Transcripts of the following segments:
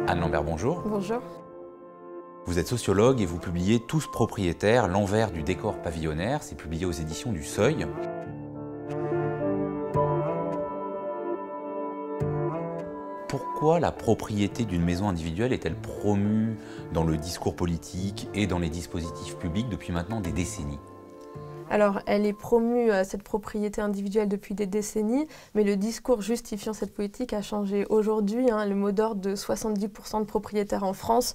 Anne Lambert, bonjour. Bonjour. Vous êtes sociologue et vous publiez Tous propriétaires, l'envers du décor pavillonnaire. C'est publié aux éditions du Seuil. Pourquoi la propriété d'une maison individuelle est-elle promue dans le discours politique et dans les dispositifs publics depuis maintenant des décennies ? Alors, elle est promue, cette propriété individuelle, depuis des décennies, mais le discours justifiant cette politique a changé. Aujourd'hui, le mot d'ordre de 70% de propriétaires en France,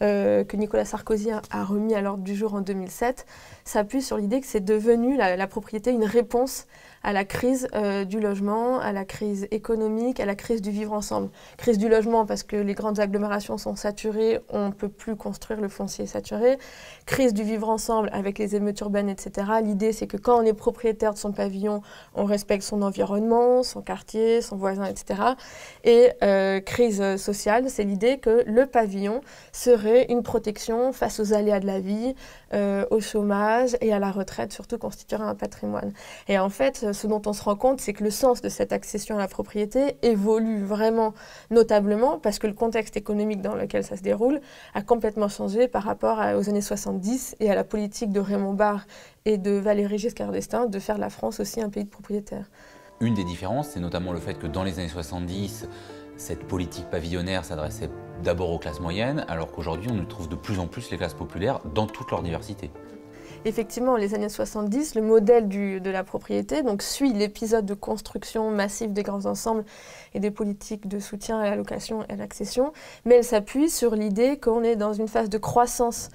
que Nicolas Sarkozy a remis à l'ordre du jour en 2007, s'appuie sur l'idée que c'est devenu la propriété une réponse à la crise du logement, à la crise économique, à la crise du vivre ensemble. Crise du logement parce que les grandes agglomérations sont saturées, on ne peut plus construire, le foncier est saturé. Crise du vivre ensemble avec les émeutes urbaines, etc. L'idée, c'est que quand on est propriétaire de son pavillon, on respecte son environnement, son quartier, son voisin, etc. Et crise sociale, c'est l'idée que le pavillon serait une protection face aux aléas de la vie, au chômage et à la retraite, surtout constituerait un patrimoine. Et en fait, ce dont on se rend compte, c'est que le sens de cette accession à la propriété évolue vraiment notablement parce que le contexte économique dans lequel ça se déroule a complètement changé par rapport aux années 70 et à la politique de Raymond Barre et de Valéry Giscard d'Estaing de faire de la France aussi un pays de propriétaires. Une des différences, c'est notamment le fait que dans les années 70, cette politique pavillonnaire s'adressait d'abord aux classes moyennes, alors qu'aujourd'hui on trouve de plus en plus les classes populaires dans toute leur diversité. Effectivement, les années 70, le modèle de la propriété suit l'épisode de construction massive des grands ensembles et des politiques de soutien à la location et à l'accession, mais elle s'appuie sur l'idée qu'on est dans une phase de croissance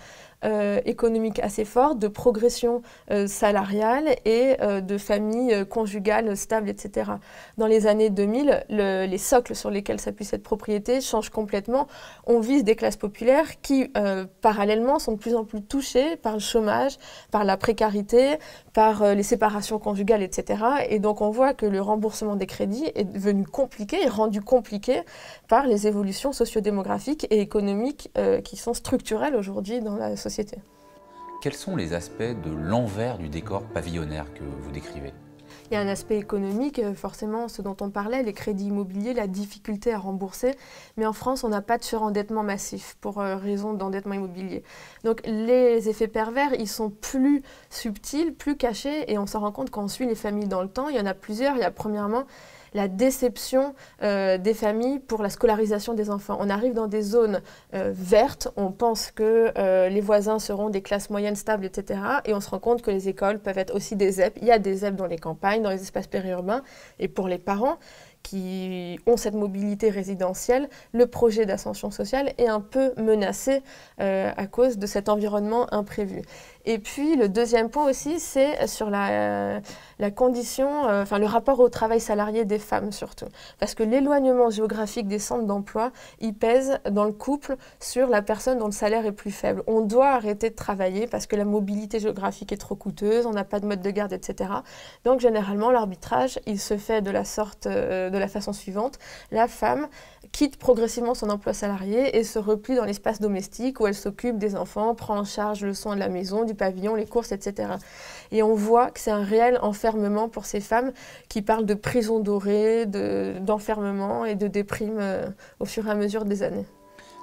économique assez forte, de progression salariale et de familles conjugales stables, etc. Dans les années 2000, les socles sur lesquels s'appuie cette propriété changent complètement. On vise des classes populaires qui, parallèlement, sont de plus en plus touchées par le chômage, par la précarité, par les séparations conjugales, etc. Et donc on voit que le remboursement des crédits est devenu compliqué, est rendu compliqué par les évolutions sociodémographiques et économiques qui sont structurelles aujourd'hui dans la société. Quels sont les aspects de l'envers du décor pavillonnaire que vous décrivez ? Il y a un aspect économique, forcément, ce dont on parlait, les crédits immobiliers, la difficulté à rembourser. Mais en France, on n'a pas de surendettement massif pour raison d'endettement immobilier. Donc les effets pervers, ils sont plus subtils, plus cachés, et on s'en rend compte quand on suit les familles dans le temps. Il y en a plusieurs. Il y a premièrement la déception des familles pour la scolarisation des enfants. On arrive dans des zones vertes, on pense que les voisins seront des classes moyennes stables, etc. Et on se rend compte que les écoles peuvent être aussi des ZEP. Il y a des ZEP dans les campagnes, dans les espaces périurbains. Et pour les parents qui ont cette mobilité résidentielle, le projet d'ascension sociale est un peu menacé à cause de cet environnement imprévu. Et puis le deuxième point aussi, c'est sur la condition, le rapport au travail salarié des femmes surtout. Parce que l'éloignement géographique des centres d'emploi, il pèse dans le couple sur la personne dont le salaire est plus faible. On doit arrêter de travailler parce que la mobilité géographique est trop coûteuse, on n'a pas de mode de garde, etc. Donc généralement, l'arbitrage, il se fait de de la façon suivante. La femme quitte progressivement son emploi salarié et se replie dans l'espace domestique où elle s'occupe des enfants, prend en charge le soin de la maison, du pavillon, les courses, etc. Et on voit que c'est un réel enfermement pour ces femmes qui parlent de prison dorée, d'enfermement et de déprime au fur et à mesure des années.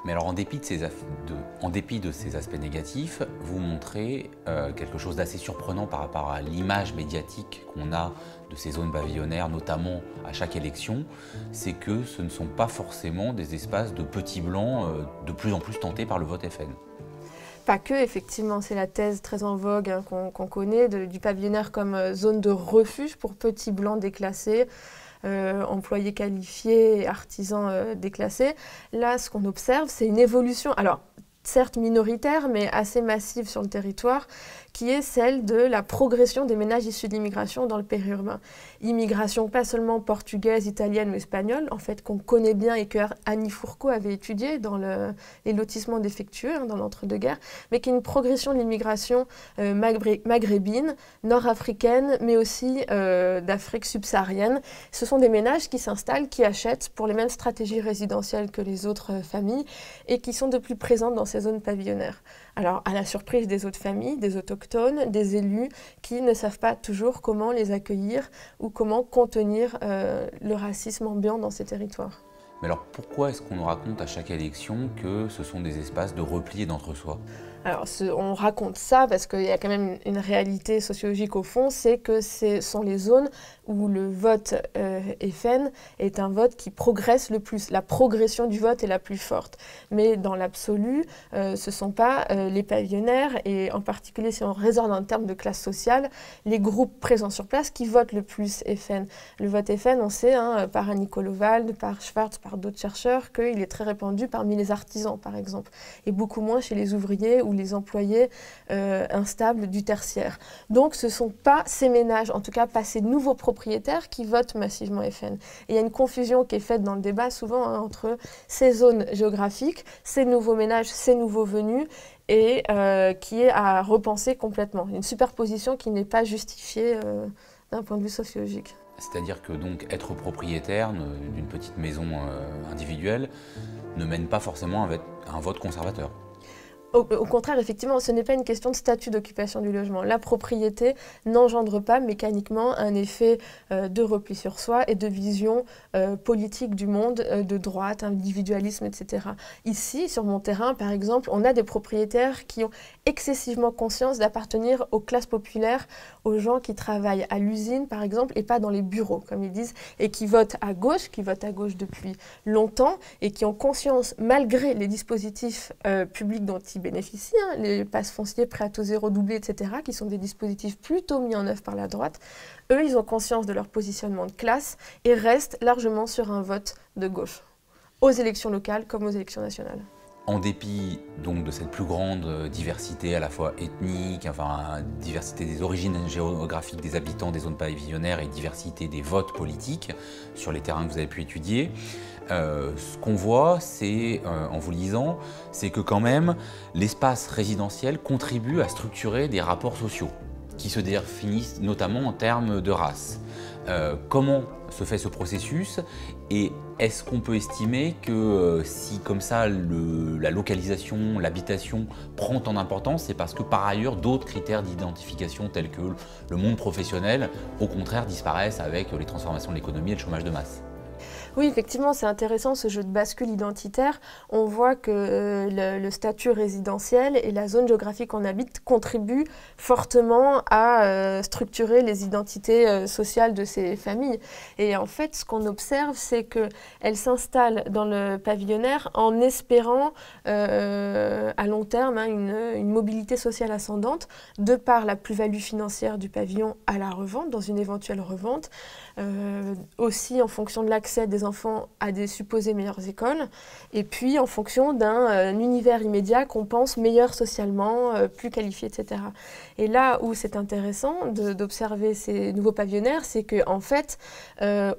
Mais alors, en dépit de ces aspects négatifs, vous montrez quelque chose d'assez surprenant par rapport à l'image médiatique qu'on a de ces zones pavillonnaires, notamment à chaque élection, c'est que ce ne sont pas forcément des espaces de petits blancs de plus en plus tentés par le vote FN. Pas que, effectivement, c'est la thèse très en vogue qu'on connaît du pavillonnaire comme zone de refuge pour petits blancs déclassés, employés qualifiés, artisans déclassés. Là, ce qu'on observe, c'est une évolution, alors certes minoritaire, mais assez massive sur le territoire, qui est celle de la progression des ménages issus de l'immigration dans le périurbain. Immigration pas seulement portugaise, italienne ou espagnole, en fait qu'on connaît bien et que Annie Fourcault avait étudié dans les lotissements défectueux dans l'entre-deux-guerres, mais qui est une progression de l'immigration maghrébine, nord-africaine, mais aussi d'Afrique subsaharienne. Ce sont des ménages qui s'installent, qui achètent pour les mêmes stratégies résidentielles que les autres familles et qui sont de plus présentes dans ces zones pavillonnaires. Alors, à la surprise des autres familles, des autochtones, des élus qui ne savent pas toujours comment les accueillir ou comment contenir le racisme ambiant dans ces territoires. Mais alors pourquoi est-ce qu'on nous raconte à chaque élection que ce sont des espaces de repli et d'entre-soi ? Alors, on raconte ça parce qu'il y a quand même une réalité sociologique au fond, c'est que ce sont les zones où le vote FN est un vote qui progresse le plus. La progression du vote est la plus forte. Mais dans l'absolu, ce ne sont pas les pavillonnaires, et en particulier si on raisonne en termes de classe sociale, les groupes présents sur place qui votent le plus FN. Le vote FN, on sait, par Annie Kollwald, par Schwartz, par d'autres chercheurs, qu'il est très répandu parmi les artisans, par exemple, et beaucoup moins chez les ouvriers ou les employés instables du tertiaire. Donc ce ne sont pas ces ménages, en tout cas pas ces nouveaux propriétaires qui votent massivement FN. Et il y a une confusion qui est faite dans le débat souvent entre ces zones géographiques, ces nouveaux ménages, ces nouveaux venus, et qui est à repenser complètement. Une superposition qui n'est pas justifiée d'un point de vue sociologique. C'est-à-dire que donc être propriétaire d'une petite maison individuelle ne mène pas forcément à un vote conservateur. Au contraire, effectivement, ce n'est pas une question de statut d'occupation du logement. La propriété n'engendre pas mécaniquement un effet de repli sur soi et de vision politique du monde, de droite, individualisme, etc. Ici, sur mon terrain, par exemple, on a des propriétaires qui ont excessivement conscience d'appartenir aux classes populaires, aux gens qui travaillent à l'usine, par exemple, et pas dans les bureaux, comme ils disent, et qui votent à gauche depuis longtemps, et qui ont conscience, malgré les dispositifs publics dont ils bénéficient, les passes fonciers, prêts à taux zéro doublé, etc., qui sont des dispositifs plutôt mis en œuvre par la droite. Eux, ils ont conscience de leur positionnement de classe et restent largement sur un vote de gauche, aux élections locales comme aux élections nationales. En dépit donc de cette plus grande diversité à la fois ethnique, diversité des origines géographiques des habitants des zones pavillonnaires et diversité des votes politiques sur les terrains que vous avez pu étudier, ce qu'on voit, en vous lisant, c'est que quand même l'espace résidentiel contribue à structurer des rapports sociaux qui se définissent notamment en termes de race. Comment se fait ce processus et est-ce qu'on peut estimer que si comme ça la localisation, l'habitation prend tant d'importance, c'est parce que par ailleurs d'autres critères d'identification tels que le monde professionnel au contraire disparaissent avec les transformations de l'économie et le chômage de masse? Oui, effectivement, c'est intéressant ce jeu de bascule identitaire. On voit que le statut résidentiel et la zone géographique qu'on habite contribuent fortement à structurer les identités sociales de ces familles. Et en fait, ce qu'on observe, c'est qu'elles s'installent dans le pavillonnaire en espérant à long terme une mobilité sociale ascendante de par la plus-value financière du pavillon à la revente, dans une éventuelle revente, aussi en fonction de l'accès des enfants à des supposées meilleures écoles, et puis en fonction d'un univers immédiat qu'on pense meilleur socialement, plus qualifié, etc. Et là où c'est intéressant d'observer ces nouveaux pavillonnaires, c'est qu'en fait,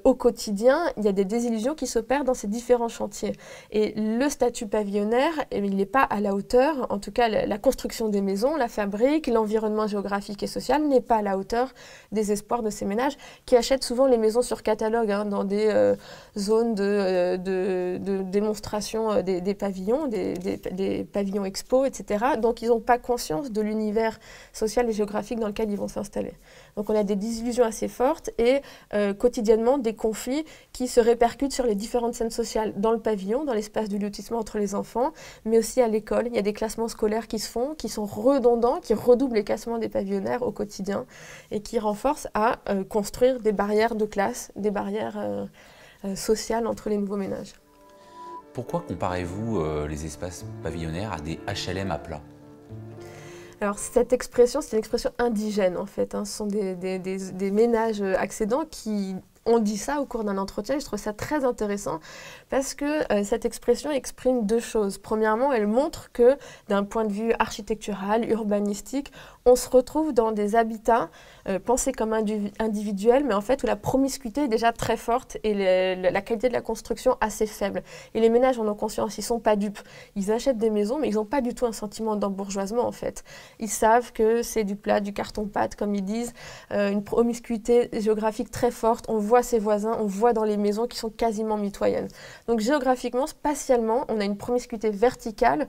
au quotidien, il y a des désillusions qui s'opèrent dans ces différents chantiers. Et le statut pavillonnaire, il n'est pas à la hauteur, en tout cas la construction des maisons, la fabrique, l'environnement géographique et social n'est pas à la hauteur des espoirs de ces ménages qui achètent souvent les maisons sur catalogue dans des zones de démonstration des pavillons, des pavillons expo, etc. Donc ils n'ont pas conscience de l'univers social et géographique dans lequel ils vont s'installer. Donc on a des désillusions assez fortes et quotidiennement des conflits qui se répercutent sur les différentes scènes sociales dans le pavillon, dans l'espace du lotissement entre les enfants, mais aussi à l'école. Il y a des classements scolaires qui se font, qui sont redondants, qui redoublent les classements des pavillonnaires au quotidien et qui renforcent à construire des barrières de classe, des barrières sociales entre les nouveaux ménages. Pourquoi comparez-vous les espaces pavillonnaires à des HLM à plat ? Alors cette expression, c'est une expression indigène en fait. Ce sont des ménages accédants qui ont dit ça au cours d'un entretien. Je trouve ça très intéressant parce que cette expression exprime deux choses. Premièrement, elle montre que d'un point de vue architectural, urbanistique, on se retrouve dans des habitats pensés comme individuels, mais en fait où la promiscuité est déjà très forte et la qualité de la construction assez faible. Et les ménages en ont conscience, ils ne sont pas dupes. Ils achètent des maisons, mais ils n'ont pas du tout un sentiment d'embourgeoisement en fait. Ils savent que c'est du plat, du carton-pâte, comme ils disent, une promiscuité géographique très forte. On voit ses voisins, on voit dans les maisons qui sont quasiment mitoyennes. Donc géographiquement, spatialement, on a une promiscuité verticale,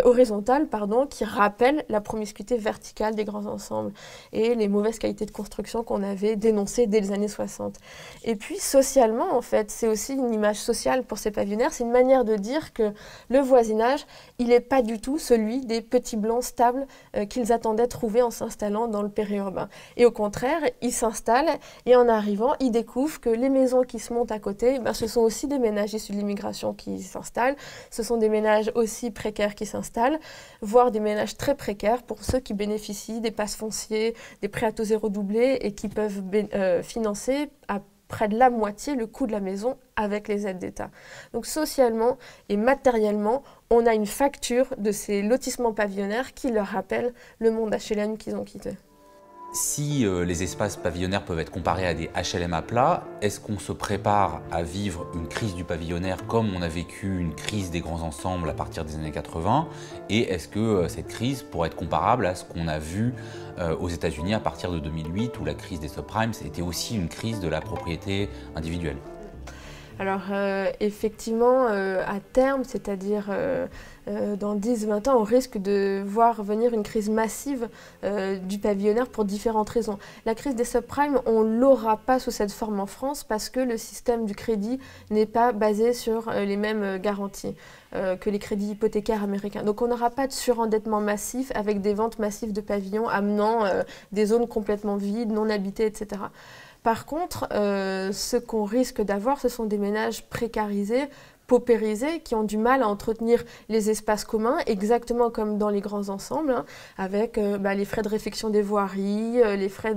horizontale, pardon, qui rappelle la promiscuité verticale des grands ensembles et les mauvaises qualités de construction qu'on avait dénoncées dès les années 60. Et puis socialement, en fait, c'est aussi une image sociale pour ces pavillonnaires. C'est une manière de dire que le voisinage, il n'est pas du tout celui des petits blancs stables qu'ils attendaient trouver en s'installant dans le périurbain. Et au contraire, ils s'installent et en arrivant, ils découvrent que les maisons qui se montent à côté, ce sont aussi des ménages issus de l'immigration qui s'installent, ce sont des ménages aussi précaires qui s'installent, voire des ménages très précaires pour ceux qui bénéficient des passes fonciers, des prêts à taux zéro doublés et qui peuvent financer à près de la moitié le coût de la maison avec les aides d'État. Donc socialement et matériellement, on a une facture de ces lotissements pavillonnaires qui leur rappellent le monde HLM qu'ils ont quitté. Si les espaces pavillonnaires peuvent être comparés à des HLM à plat, est-ce qu'on se prépare à vivre une crise du pavillonnaire comme on a vécu une crise des grands ensembles à partir des années 80? Et est-ce que cette crise pourrait être comparable à ce qu'on a vu aux États-Unis à partir de 2008 où la crise des subprimes, c'était aussi une crise de la propriété individuelle? Alors effectivement, à terme, c'est-à-dire dans 10-20 ans, on risque de voir venir une crise massive du pavillonnaire pour différentes raisons. La crise des subprimes, on ne l'aura pas sous cette forme en France parce que le système du crédit n'est pas basé sur les mêmes garanties que les crédits hypothécaires américains. Donc on n'aura pas de surendettement massif avec des ventes massives de pavillons amenant des zones complètement vides, non habitées, etc. Par contre, ce qu'on risque d'avoir, ce sont des ménages précarisés, paupérisés, qui ont du mal à entretenir les espaces communs, exactement comme dans les grands ensembles, hein, avec les frais de réfection des voiries, les frais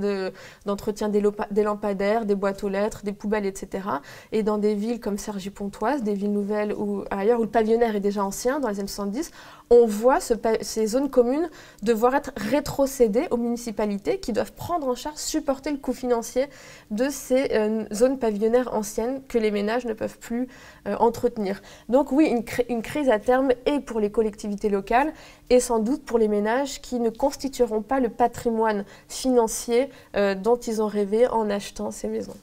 d'entretien des lampadaires, des boîtes aux lettres, des poubelles, etc. Et dans des villes comme Cergy-Pontoise, des villes nouvelles ou ailleurs où le pavillonnaire est déjà ancien, dans les années 70, on voit ces zones communes devoir être rétrocédées aux municipalités qui doivent prendre en charge, supporter le coût financier de ces zones pavillonnaires anciennes que les ménages ne peuvent plus entretenir. Donc oui, une crise à terme et pour les collectivités locales et sans doute pour les ménages qui ne constitueront pas le patrimoine financier dont ils ont rêvé en achetant ces maisons.